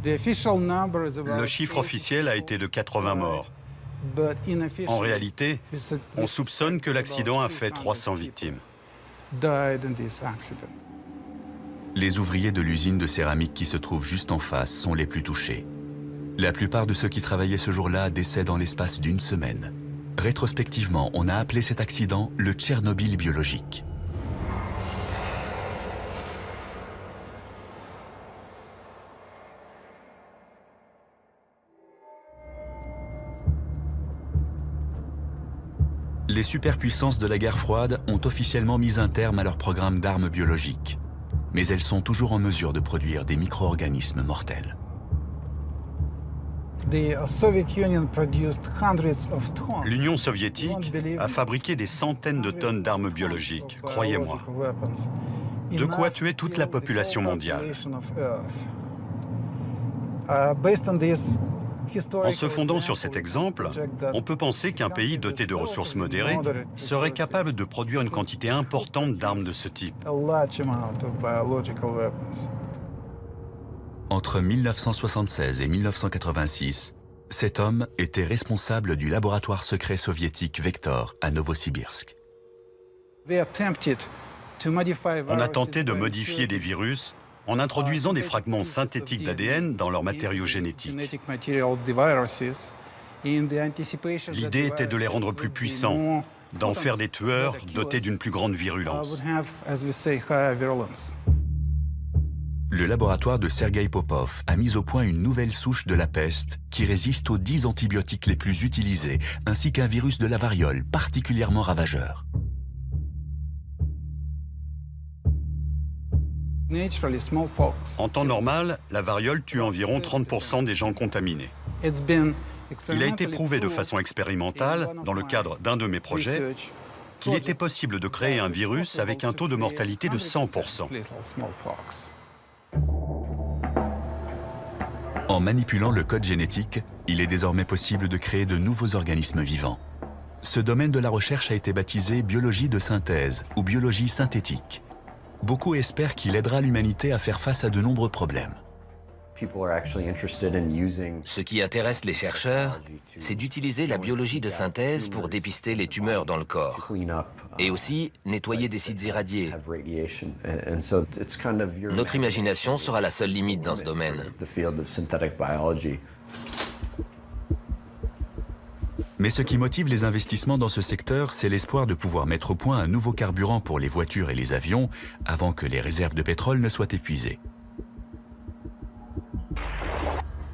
Le chiffre officiel a été de 80 morts. En réalité, on soupçonne que l'accident a fait 300 victimes. Les ouvriers de l'usine de céramique qui se trouve juste en face sont les plus touchés. La plupart de ceux qui travaillaient ce jour-là décèdent en l'espace d'une semaine. Rétrospectivement, on a appelé cet accident le Tchernobyl biologique. Les superpuissances de la guerre froide ont officiellement mis un terme à leur programme d'armes biologiques. Mais elles sont toujours en mesure de produire des micro-organismes mortels. L'Union soviétique a fabriqué des centaines de tonnes d'armes biologiques, croyez-moi. De quoi tuer toute la population mondiale. En se fondant sur cet exemple, on peut penser qu'un pays doté de ressources modérées serait capable de produire une quantité importante d'armes de ce type. Entre 1976 et 1986, cet homme était responsable du laboratoire secret soviétique Vektor à Novosibirsk. On a tenté de modifier des virus en introduisant des fragments synthétiques d'ADN dans leur matériau génétique. L'idée était de les rendre plus puissants, d'en faire des tueurs dotés d'une plus grande virulence. Le laboratoire de Sergueï Popov a mis au point une nouvelle souche de la peste qui résiste aux 10 antibiotiques les plus utilisés, ainsi qu'un virus de la variole particulièrement ravageur. En temps normal, la variole tue environ 30% des gens contaminés. Il a été prouvé de façon expérimentale, dans le cadre d'un de mes projets, qu'il était possible de créer un virus avec un taux de mortalité de 100%. En manipulant le code génétique, il est désormais possible de créer de nouveaux organismes vivants. Ce domaine de la recherche a été baptisé biologie de synthèse ou biologie synthétique. Beaucoup espèrent qu'il aidera l'humanité à faire face à de nombreux problèmes. Ce qui intéresse les chercheurs, c'est d'utiliser la biologie de synthèse pour dépister les tumeurs dans le corps et aussi nettoyer des sites irradiés. Notre imagination sera la seule limite dans ce domaine. Mais ce qui motive les investissements dans ce secteur, c'est l'espoir de pouvoir mettre au point un nouveau carburant pour les voitures et les avions avant que les réserves de pétrole ne soient épuisées.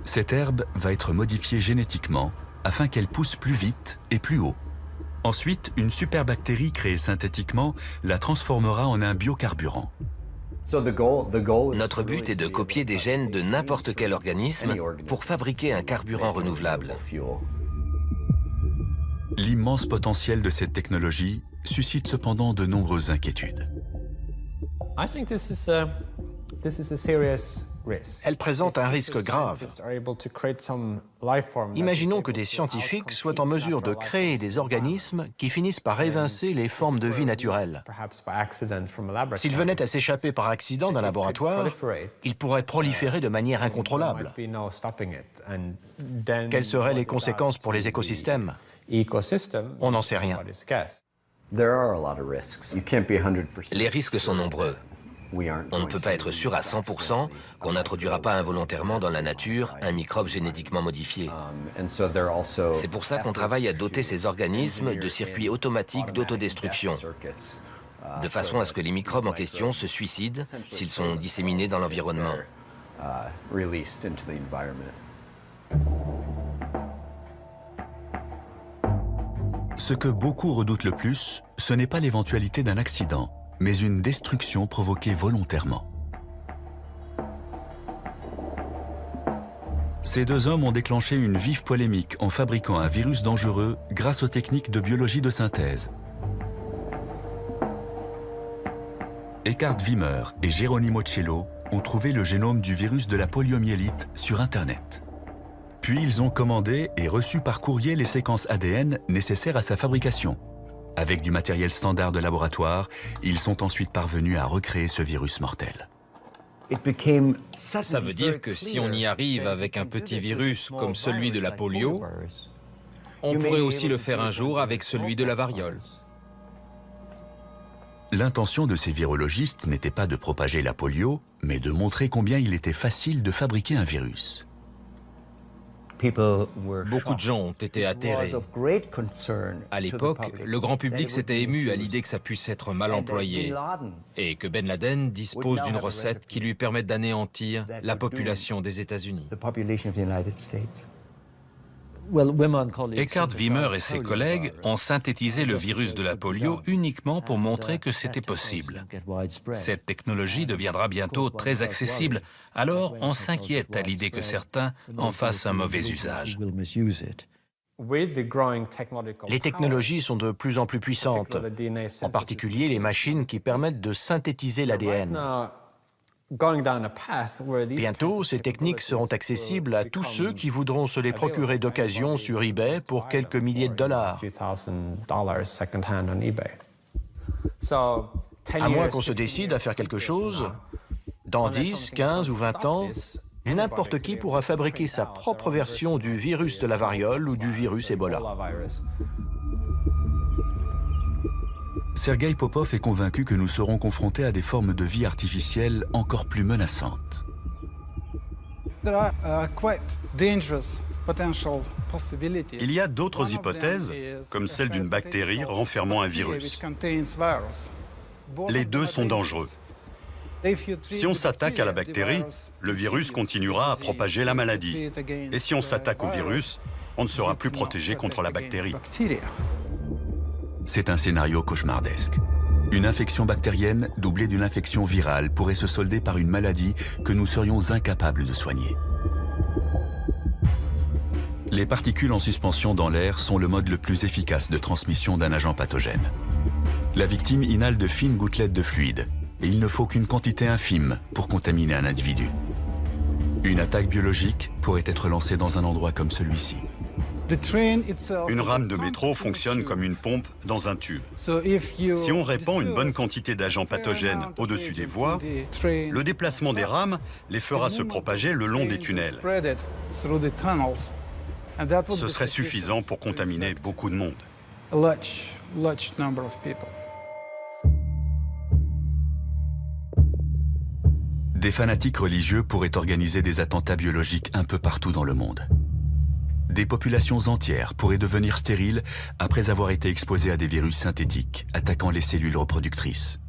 Cette herbe va être modifiée génétiquement afin qu'elle pousse plus vite et plus haut. Ensuite, une superbactérie créée synthétiquement la transformera en un biocarburant. Notre but est de copier des gènes de n'importe quel organisme pour fabriquer un carburant renouvelable. L'immense potentiel de cette technologie suscite cependant de nombreuses inquiétudes. Elle présente un risque grave. Imaginons que des scientifiques soient en mesure de créer des organismes qui finissent par évincer les formes de vie naturelles. S'ils venaient à s'échapper par accident d'un laboratoire, ils pourraient proliférer de manière incontrôlable. Quelles seraient les conséquences pour les écosystèmes? On n'en sait rien. Les risques sont nombreux. On ne peut pas être sûr à 100% qu'on n'introduira pas involontairement dans la nature un microbe génétiquement modifié. C'est pour ça qu'on travaille à doter ces organismes de circuits automatiques d'autodestruction, de façon à ce que les microbes en question se suicident s'ils sont disséminés dans l'environnement. Ce que beaucoup redoutent le plus, ce n'est pas l'éventualité d'un accident, mais une destruction provoquée volontairement. Ces deux hommes ont déclenché une vive polémique en fabriquant un virus dangereux grâce aux techniques de biologie de synthèse. Eckhard Wimmer et Geronimo Cello ont trouvé le génome du virus de la poliomyélite sur Internet. Puis ils ont commandé et reçu par courrier les séquences ADN nécessaires à sa fabrication. Avec du matériel standard de laboratoire, ils sont ensuite parvenus à recréer ce virus mortel. Ça veut dire que si on y arrive avec un petit virus comme celui de la polio, on pourrait aussi le faire un jour avec celui de la variole. L'intention de ces virologistes n'était pas de propager la polio, mais de montrer combien il était facile de fabriquer un virus. Beaucoup de gens ont été atterrés. À l'époque, le grand public s'était ému à l'idée que ça puisse être mal employé et que Ben Laden dispose d'une recette qui lui permette d'anéantir la population des États-Unis. Eckhard Wimmer et ses collègues ont synthétisé le virus de la polio uniquement pour montrer que c'était possible. Cette technologie deviendra bientôt très accessible, alors on s'inquiète à l'idée que certains en fassent un mauvais usage. Les technologies sont de plus en plus puissantes, en particulier les machines qui permettent de synthétiser l'ADN. Bientôt, ces techniques seront accessibles à tous ceux qui voudront se les procurer d'occasion sur eBay pour quelques milliers de dollars. À moins qu'on se décide à faire quelque chose, dans 10, 15 ou 20 ans, n'importe qui pourra fabriquer sa propre version du virus de la variole ou du virus Ebola. Sergueï Popov est convaincu que nous serons confrontés à des formes de vie artificielle encore plus menaçantes. Il y a d'autres hypothèses, comme celle d'une bactérie renfermant un virus. Les deux sont dangereux. Si on s'attaque à la bactérie, le virus continuera à propager la maladie. Et si on s'attaque au virus, on ne sera plus protégé contre la bactérie. C'est un scénario cauchemardesque. Une infection bactérienne doublée d'une infection virale pourrait se solder par une maladie que nous serions incapables de soigner. Les particules en suspension dans l'air sont le mode le plus efficace de transmission d'un agent pathogène. La victime inhale de fines gouttelettes de fluide et il ne faut qu'une quantité infime pour contaminer un individu. Une attaque biologique pourrait être lancée dans un endroit comme celui-ci. Une rame de métro fonctionne comme une pompe dans un tube. Si on répand une bonne quantité d'agents pathogènes au-dessus des voies, le déplacement des rames les fera se propager le long des tunnels. Ce serait suffisant pour contaminer beaucoup de monde. Des fanatiques religieux pourraient organiser des attentats biologiques un peu partout dans le monde. Des populations entières pourraient devenir stériles après avoir été exposées à des virus synthétiques attaquant les cellules reproductrices.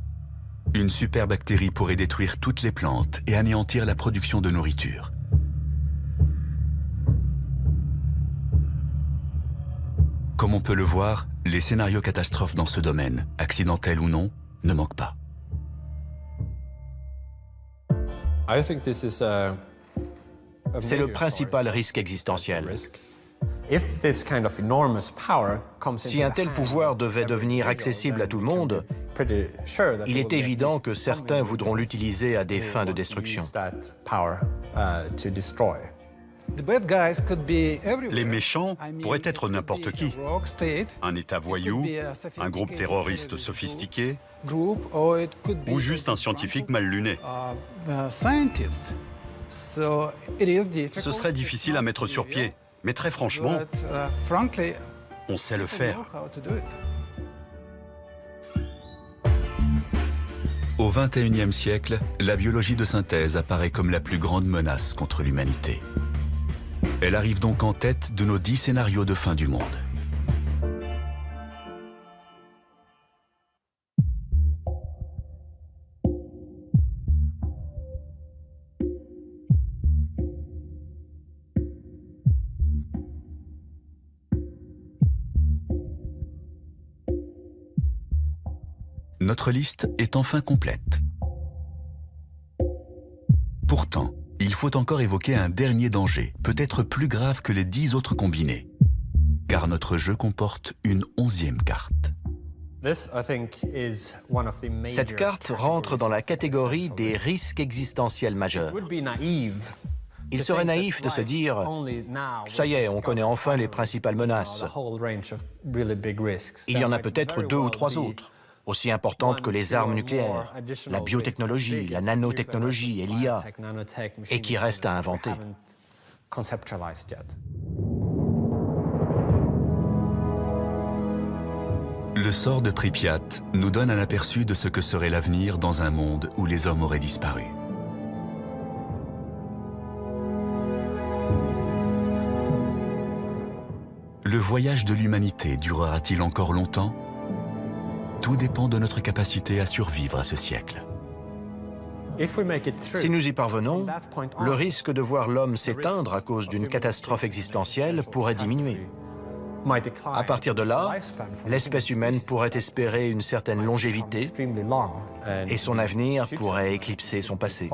Une superbactérie pourrait détruire toutes les plantes et anéantir la production de nourriture. Comme on peut le voir, les scénarios catastrophes dans ce domaine, accidentels ou non, ne manquent pas. C'est le principal risque existentiel. Si un tel pouvoir devait devenir accessible à tout le monde, il est évident que certains voudront l'utiliser à des fins de destruction. Les méchants pourraient être n'importe qui. Un État voyou, un groupe terroriste sophistiqué, ou juste un scientifique mal luné. Ce serait difficile à mettre sur pied, mais très franchement, on sait le faire. Au XXIe siècle, la biologie de synthèse apparaît comme la plus grande menace contre l'humanité. Elle arrive donc en tête de nos 10 scénarios de fin du monde. Notre liste est enfin complète. Pourtant, il faut encore évoquer un dernier danger, peut-être plus grave que les 10 autres combinés, car notre jeu comporte une 11e carte. Cette carte rentre dans la catégorie des risques existentiels majeurs. Il serait naïf de se dire « ça y est, on connaît enfin les principales menaces ». Il y en a peut-être 2 ou 3 autres, aussi importantes que les armes nucléaires, la biotechnologie, la nanotechnologie et l'IA, et qui restent à inventer. Le sort de Pripyat nous donne un aperçu de ce que serait l'avenir dans un monde où les hommes auraient disparu. Le voyage de l'humanité durera-t-il encore longtemps ? Tout dépend de notre capacité à survivre à ce siècle. Si nous y parvenons, le risque de voir l'homme s'éteindre à cause d'une catastrophe existentielle pourrait diminuer. À partir de là, l'espèce humaine pourrait espérer une certaine longévité et son avenir pourrait éclipser son passé.